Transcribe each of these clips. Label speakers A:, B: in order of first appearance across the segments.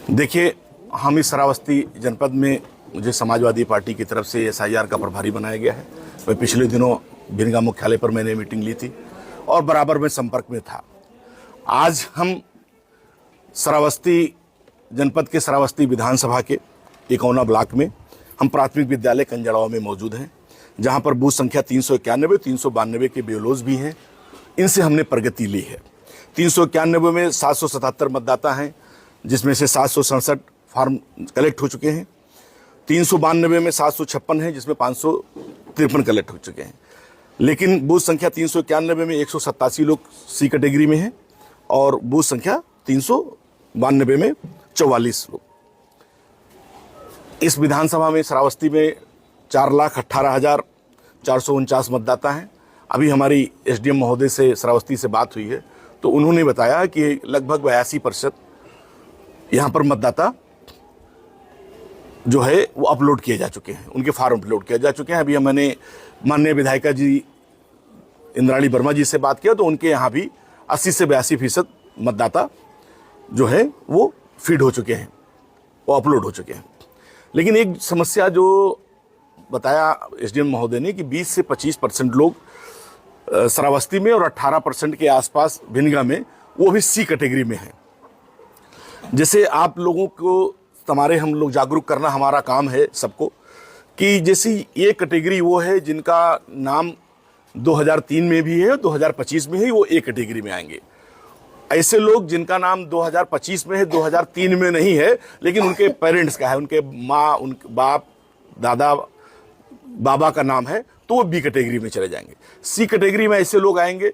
A: देखिए, हम इस श्रावस्ती जनपद में मुझे समाजवादी पार्टी की तरफ से एसआईआर का प्रभारी बनाया गया है। मैं पिछले दिनों भिनगा मुख्यालय पर मैंने मीटिंग ली थी और बराबर में संपर्क में था। आज हम श्रावस्ती जनपद के श्रावस्ती विधानसभा के इकौना ब्लॉक में हम प्राथमिक विद्यालय कंजड़ावा में मौजूद हैं, जहां पर बूथ संख्या 391, 392 के बेलोज भी हैं। इनसे हमने प्रगति ली है। 391 में 777 मतदाता हैं, जिसमें से 767 फॉर्म कलेक्ट हो चुके हैं। 392 में 756 हैं, जिसमें 553 कलेक्ट हो चुके हैं। लेकिन बूथ संख्या 391 में 187 लोग सी कैटेगरी में हैं और बूथ संख्या 392 में 44 लोग। इस विधानसभा में श्रावस्ती में 4,18,449 मतदाता हैं। अभी हमारी एसडीएम महोदय से श्रावस्ती से बात हुई है तो उन्होंने बताया कि लगभग 82% यहाँ पर मतदाता जो है वो अपलोड किए जा चुके हैं, उनके फॉर्म अपलोड किए जा चुके हैं। अभी मैंने माननीय विधायिका जी इंद्राणी वर्मा जी से बात किया तो उनके यहाँ भी 80 से 82% मतदाता जो है वो फीड हो चुके हैं, वो अपलोड हो चुके हैं। लेकिन एक समस्या जो बताया एसडीएम महोदय ने कि 20 से 25% लोग श्रावस्ती में और 18% के आसपास भिनगा में वो भी सी कैटेगरी में हैं। जैसे आप लोगों को हम लोग जागरूक करना हमारा काम है सबको, कि जैसी ये कैटेगरी वो है जिनका नाम 2003 में भी है और 2025 में ही वो ए कैटेगरी में आएंगे। ऐसे लोग जिनका नाम 2025 में है, 2003 में नहीं है, लेकिन उनके पेरेंट्स का है, उनके माँ, उनके बाप, दादा, बाबा का नाम है, तो वो बी कैटेगरी में चले जाएंगे। सी कैटेगरी में ऐसे लोग आएंगे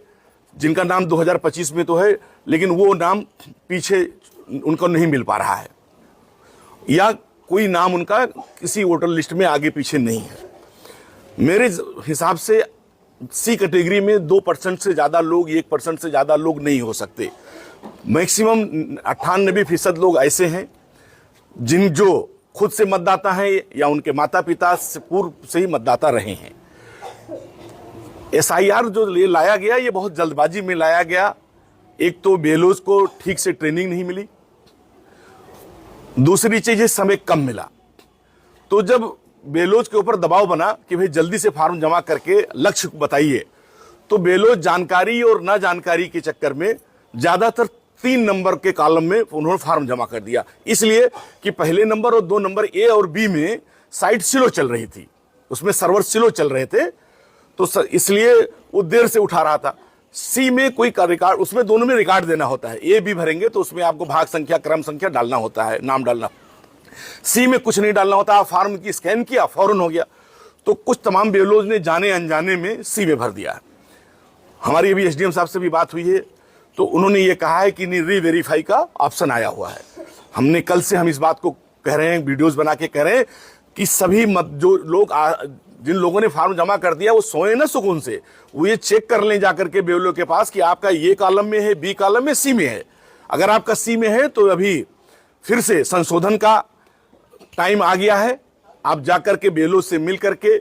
A: जिनका नाम 2025 में तो है, लेकिन वो नाम पीछे उनको नहीं मिल पा रहा है या कोई नाम उनका किसी वोटर लिस्ट में आगे पीछे नहीं है। मेरे हिसाब से सी कैटेगरी में 2% से ज़्यादा लोग, 1% से ज़्यादा लोग नहीं हो सकते। मैक्सिमम 98% लोग ऐसे हैं जो खुद से मतदाता हैं या उनके माता पिता से पूर्व से ही मतदाता रहे हैं। एसआईआर जो लाया गया ये बहुत जल्दबाजी में लाया गया। एक तो बेलोज को ठीक से ट्रेनिंग नहीं मिली, दूसरी चीज है समय कम मिला। तो जब बेलोज के ऊपर दबाव बना कि भाई जल्दी से फॉर्म जमा करके लक्ष्य बताइए, तो बेलोज जानकारी और ना जानकारी के चक्कर में ज्यादातर 3 नंबर के कॉलम में उन्होंने फॉर्म जमा कर दिया, इसलिए कि पहले नंबर और 2 नंबर ए और बी में साइट स्लो चल रही थी, उसमें सर्वर स्लो चल रहे थे, तो इसलिए वो देर से उठा रहा था। सी में कोई रिकॉर्ड, उसमें दोनों में रिकॉर्ड देना होता है। ए बी भरेंगे तो उसमें आपको भाग संख्या, क्रम संख्या डालना होता है, नाम डालना। सी में कुछ नहीं डालना होता, फॉर्म की स्कैन किया, फौरन हो गया। तो कुछ तमाम बेलोज ने जाने अनजाने में सी में भर दिया। हमारी अभी एसडीएम साहब से भी बात हुई है तो उन्होंने ये कहा है कि री वेरीफाई का ऑप्शन आया हुआ है। हमने कल से हम इस बात को कह रहे हैं, वीडियोज बना के कह रहे हैं कि सभी जो लोग जिन लोगों ने फॉर्म जमा कर दिया वो सोए ना सुकून से, वो ये चेक कर लें जाकर के बेलो के पास कि आपका ये कॉलम में है, बी कॉलम में, सी में है। अगर आपका सी में है तो अभी फिर से संशोधन का टाइम आ गया है। आप जाकर के बेलो से मिल करके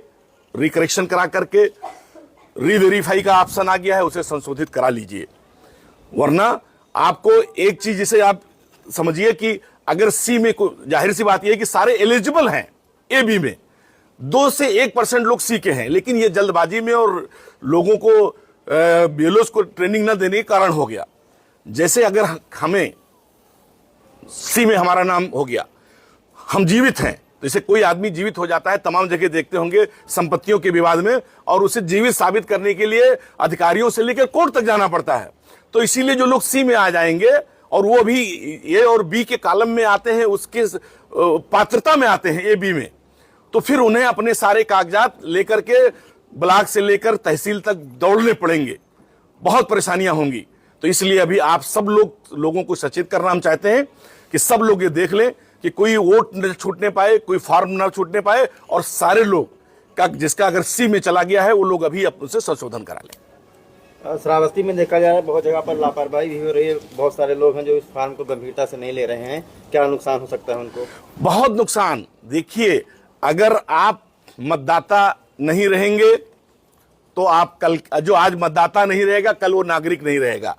A: रिकरेक्शन करा करके री वेरीफाई का ऑप्शन आ गया है, उसे संशोधित करा लीजिए। वरना आपको एक चीज जिसे आप समझिए कि अगर सी में जाहिर सी बात यह है कि सारे एलिजिबल हैं ए बी में, 2 से 1% लोग सी के हैं, लेकिन ये जल्दबाजी में और लोगों को बेलोस को ट्रेनिंग न देने के कारण हो गया। जैसे अगर हमें सी में हमारा नाम हो गया, हम जीवित हैं, जैसे कोई आदमी जीवित हो जाता है, तमाम जगह देखते होंगे संपत्तियों के विवाद में, और उसे जीवित साबित करने के लिए अधिकारियों से लेकर कोर्ट तक जाना पड़ता है। तो इसीलिए जो लोग सी में आ जाएंगे और वो भी ए और बी के कॉलम में आते हैं, उसके पात्रता में आते हैं ए बी में, तो फिर उन्हें अपने सारे कागजात लेकर के ब्लॉक से लेकर तहसील तक दौड़ने पड़ेंगे, बहुत परेशानियां होंगी। तो इसलिए अभी आप सब लोगों को सचेत करना हम चाहते हैं कि सब लोग ये देख लें कि कोई वोट न छूटने पाए, कोई फॉर्म न छूटने पाए, और सारे लोग का जिसका अगर सी में चला गया है वो लोग अभी उनसे संशोधन करा लें।
B: श्रावस्ती में देखा जा रहा है बहुत जगह पर लापरवाही भी हो रही है। बहुत सारे लोग हैं जो इस फॉर्म को गंभीरता से नहीं ले रहे हैं। क्या नुकसान हो सकता है उनको?
A: बहुत नुकसान। देखिए, अगर आप मतदाता नहीं रहेंगे तो आप कल, जो आज मतदाता नहीं रहेगा, कल वो नागरिक नहीं रहेगा।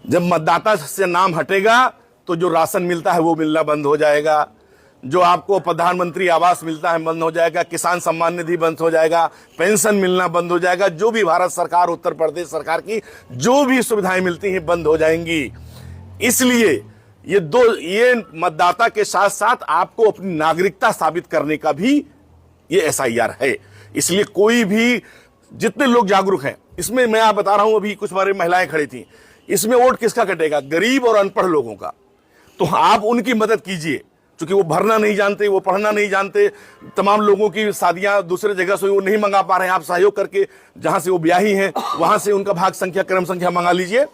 A: जब मतदाता से नाम हटेगा तो जो राशन मिलता है वो मिलना बंद हो जाएगा, जो आपको प्रधानमंत्री आवास मिलता है बंद हो जाएगा, किसान सम्मान निधि बंद हो जाएगा, पेंशन मिलना बंद हो जाएगा, जो भी भारत सरकार उत्तर प्रदेश सरकार की जो भी सुविधाएं मिलती हैं बंद हो जाएंगी। इसलिए ये मतदाता के साथ साथ आपको अपनी नागरिकता साबित करने का भी ये SIR है। इसलिए कोई भी, जितने लोग जागरूक हैं इसमें, मैं आप बता रहा हूं, अभी कुछ हमारी महिलाएं खड़ी थी, इसमें वोट किसका कटेगा? गरीब और अनपढ़ लोगों का। तो आप उनकी मदद कीजिए, क्योंकि वो भरना नहीं जानते, वो पढ़ना नहीं जानते, तमाम लोगों की शादियां दूसरे जगह से वो नहीं मंगा पा रहे हैं। आप सहयोग करके जहां से वो ब्याही हैं वहां से उनका भाग संख्या, क्रम संख्या मंगा लीजिए।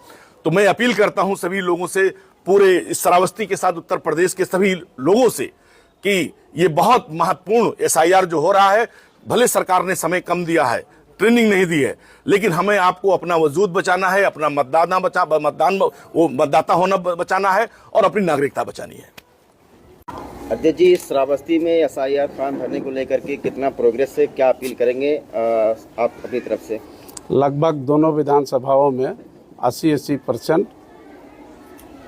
A: तो मैं अपील करता हूं सभी लोगों से, पूरे इस श्रावस्ती के साथ उत्तर प्रदेश के सभी लोगों से, कि ये बहुत महत्वपूर्ण SIR जो हो रहा है, भले सरकार ने समय कम दिया है, ट्रेनिंग नहीं दी है, लेकिन हमें आपको अपना वजूद बचाना है, अपना मतदाता होना बचाना है और अपनी नागरिकता बचानी है।
B: अध्यक्ष जी, श्रावस्ती में SIR फॉर्म भरने को लेकर के कितना प्रोग्रेस है, क्या अपील करेंगे आप अपनी तरफ से?
C: लगभग दोनों विधानसभाओं में 80%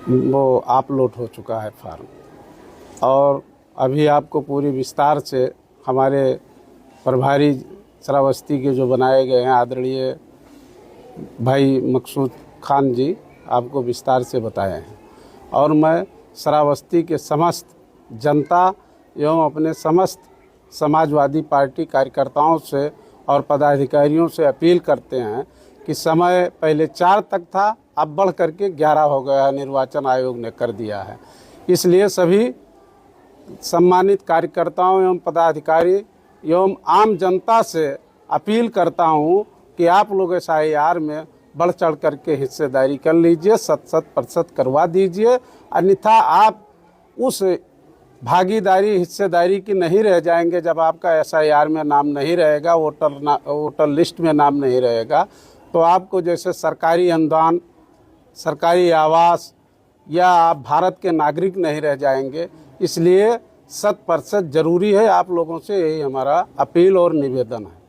C: वो अपलोड हो चुका है फॉर्म, और अभी आपको पूरी विस्तार से हमारे प्रभारी श्रावस्ती के जो बनाए गए हैं आदरणीय भाई मकसूद खान जी आपको विस्तार से बताए हैं। और मैं श्रावस्ती के समस्त जनता एवं अपने समस्त समाजवादी पार्टी कार्यकर्ताओं से और पदाधिकारियों से अपील करते हैं कि समय पहले 4 तक था, अब बढ़ करके 11 हो गया है, निर्वाचन आयोग ने कर दिया है। इसलिए सभी सम्मानित कार्यकर्ताओं एवं पदाधिकारी एवं आम जनता से अपील करता हूं कि आप लोग SIR में बढ़ चढ़ करके हिस्सेदारी कर लीजिए, 100% करवा दीजिए, अन्यथा आप उस भागीदारी हिस्सेदारी की नहीं रह जाएंगे। जब आपका SIR में नाम नहीं रहेगा, वोटर लिस्ट में नाम नहीं रहेगा, तो आपको जैसे सरकारी अनुदान, सरकारी आवास या आप भारत के नागरिक नहीं रह जाएंगे। इसलिए 100% जरूरी है। आप लोगों से यही हमारा अपील और निवेदन है।